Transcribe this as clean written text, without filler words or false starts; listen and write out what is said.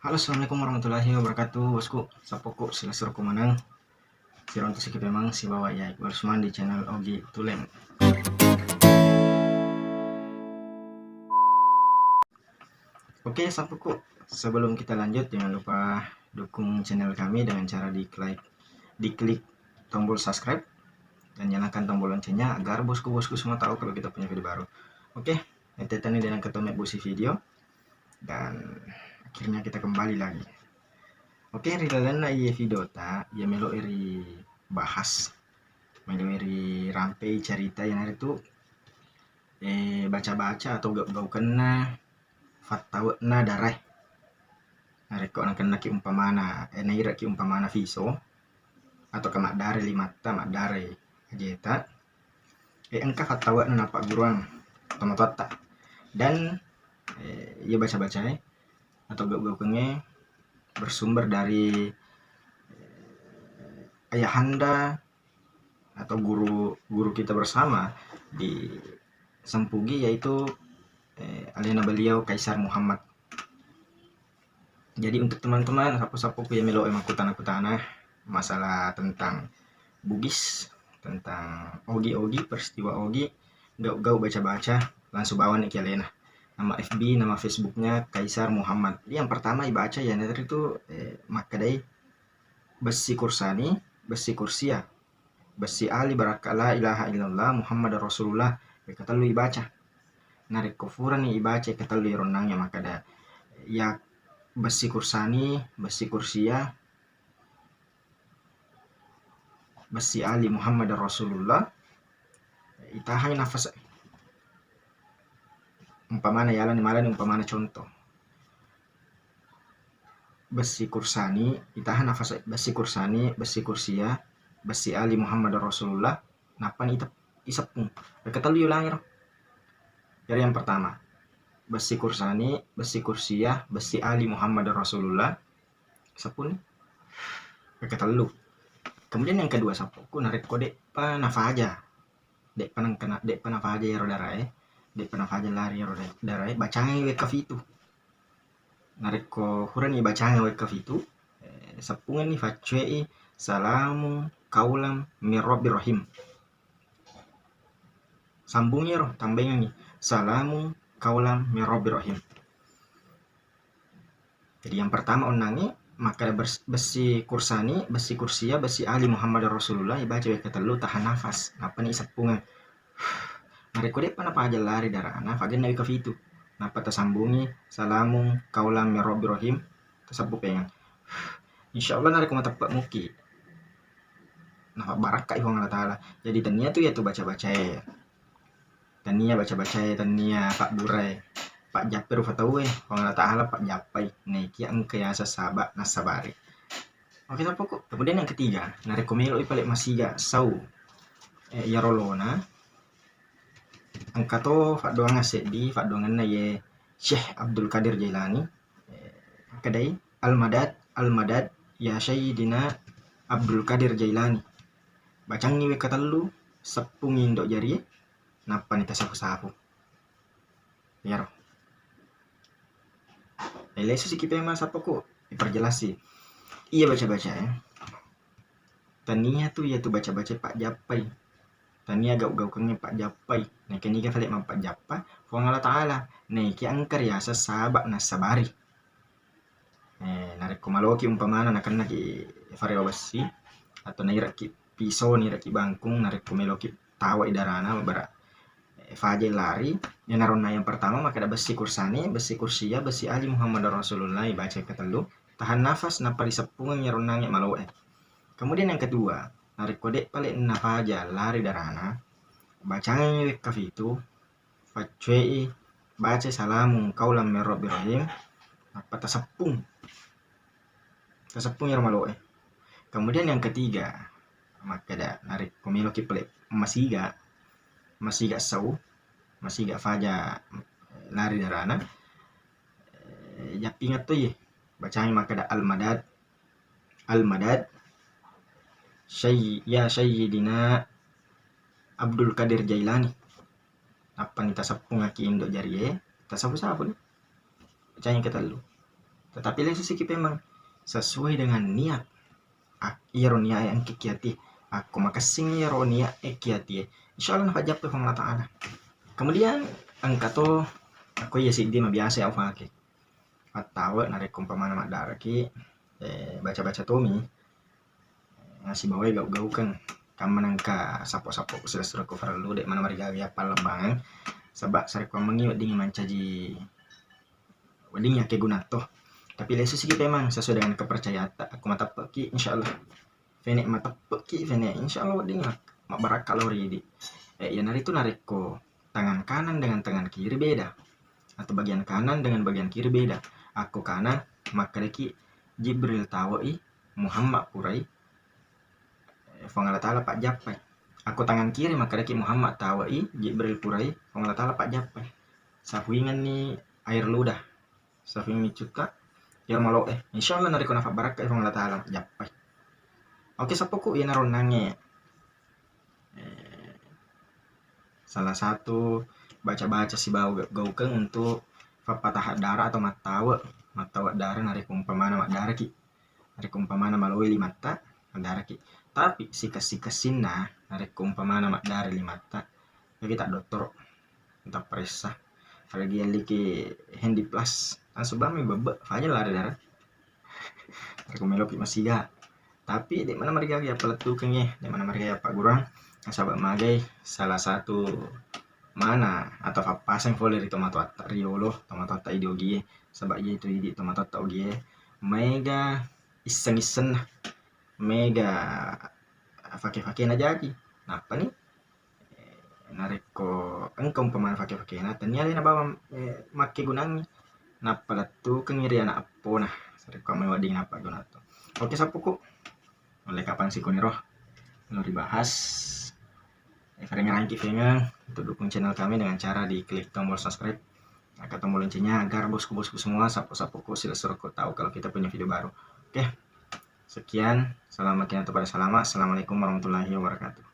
Halo, assalamualaikum warahmatullahi wabarakatuh, bosku. Sapoku sila suruh kumanang. Siron tu sikit memang si bawa ya Iqbal Usman di channel Ogi Tulem. Oke, sapoku. Sebelum kita lanjut, jangan lupa dukung channel kami dengan cara diklik tombol subscribe dan nyalakan tombol loncengnya agar bosku-bosku semua tahu kalau kita punya video baru. Oke, nanti tani dengan ketemu busi video dan akhirnya kita kembali lagi. Oke, rilalan na iya video ta, ya melo iri bahas, melo iri rampai cerita yang hari itu baca-baca atau gau kena fatwa na darah. Hari kok nak kena ki umpamana, naira ki umpamana viso atau kemak dare limata mak dare ajeta. Engka fatwa na napak guruan tomatota dan ia baca-baca atau gau kenge bersumber dari ayahanda atau guru kita bersama di Sempugi, yaitu alina beliau Kaisar Muhammad. Jadi untuk teman-teman sapu-sapu yang melo emang kutana masalah tentang Bugis, tentang Ogi peristiwa Ogi, gau baca-baca langsung bawa nih kalian nama FB, nama Facebooknya Kaisar Muhammad. Yang pertama dibaca ya nanti itu makadai besi kursani, besi kursia, besi ali baraka la ilaha illallah Muhammad Rasulullah, kata lu ibaca narik kufuran nih ibaca kata lu ronangnya makada ya besi kursani, besi kursia, besi ali Muhammad Rasulullah itahay nafas umpamana yalan malan umpamana contoh besi kursani itahan nafas besi kursani, besi kursia, besi ali Muhammad Rasulullah napan isapung kata lu ulangi. Dari yang pertama besi kursani, besi kursia, besi ali Muhammad Rasulullah sapun kata lu. Kemudian yang kedua sapuku narik kode panafaja dek panafaja ya rodarai dek panafaja lari ya rodarai bacanya we kafitu narik ko huran i bacanya we kafitu sapungan ni facei salamu kaulam mirrabir rahim sambungnya roh tambahin nih salamu kaulam mirrabir rahim. Jadi yang pertama onangi maka besi kursani, besi kursia, besi ali Muhammad Rasulullah ibaca kata lu tahan nafas apa nih sapungan narik kode apa aja lari darana fagen nabi kafitu napa tersambungi salamu kaulam mirrabir rahim tersebut pengen insyaallah narik mata pak muki nah barakah ihong Allah taala. Jadi tania tuh ya tuh baca-baca ya tania baca-baca ya tania pak burai pak japir fatawe Allah taala pak japai naiki angka ya sasaba nasabari. Oke pokok. Kemudian yang ketiga narik komelo ipalek masiga sau ya rolona angka to fak doangan sedi fak doangan na ye Syekh Abdul Qadir Jailani kadai al-madad ya Sayyidina Abdul Qadir Jailani bacang ni we katalu sepungin dok jari napa nita sapu-sapu ya roh lesu sikit emang sapu kok diperjelas sih iya baca-baca ya tania tuh ya tuh baca-baca Pak Japai tania gau-gaukangnya Pak Japai nah kini kan falik Pak Japa fong Allah Ta'ala nih ki angkar ya sasabak nasabari narik kumaloki umpamana nakan ki fareo besi atau naik ki pisau nih raki bangkung narik kumeloki tawa idarana bara faje lari yang narona yang pertama maka ada besi kursani, besi kursia, besi ali Muhammad Rasulullah baca kata lu tahan nafas napa disepungan ya ronangnya malau Kemudian yang kedua narik kode paling nafaja lari darana bacanya kafitu facei baca salamu kaulam mirrabir rahim apa tasepung ya malau Kemudian yang ketiga maka ada narik pemilu kiplek masiga sau masiga faja lari darana ya ingat tuh ya bacanya maka ada al-madad ya Sayyidina Abdul Qadir Jailani apa nih tasapung aki indo jari tasapu-sapu bacanya kata lu Tetapi lesu sikit memang sesuai dengan niat ironia yang kikiati aku makasing ironia kiati insyaallah na jatuh Allah taala. Kemudian angka to aku ya sih dia biasa aku pakai atau narik kumpamana mak daraki baca-baca tomi ngasih bawa gau-gau kan kamu nangka sapo-sapo sudah ku farlu dek mana mari gaya palembang sebab sarik mengi dingin mancaji wedding ya ke gunato. Tapi lesu sih memang sesuai dengan kepercayaan aku mata peki insyaallah fene mata peki fene insyaallah wedding mak barak kalori di ya nari itu narik ko tangan kanan dengan tangan kiri beda atau bagian kanan dengan bagian kiri beda. Aku kanan maka leki Jibril tawai Muhammad purai fongala taala pak japai. Aku tangan kiri maka leki Muhammad tawai Jibril purai fongala taala pak japai. Sahuingan ni air ludah sahuingan cuka ya malo insyaallah nari ko nafa baraka fongala taala japai. Oke sapoku ya naron nange salah satu baca-baca si bau gaukeng untuk patah darah atau matawa darah narik umpamana mak darah ki narik umpamana maloi limata darah ki. Tapi sikas-sikasinna narik umpamana mak darah limata jadi tak dokter tak periksa lagi yang liki handy plus subami bebek aja lah darah narik meloki masiga. Tapi di mana mereka ya peletuknya di mana mereka ya pak gurang sahabat magai salah satu mana atau pasang folder itu tomato atta riolo tomato atta ideologi sebab itu di tomato atta ogie mega iseng mega fake na jadi apa nih nareko engkau pemain fake na ternyata na bawa make gunangi napa tu kengiri anak apa nah sareko mau wading apa gunato. Oke sapuku oleh kapan sih kuniroh lo dibahas untuk dukung channel kami dengan cara diklik tombol subscribe atau tombol loncengnya agar bosku-bosku semua sapu-sapuku sila suruhku tahu kalau kita punya video baru. Oke, sekian, selamat pada salamat. Assalamualaikum warahmatullahi wabarakatuh.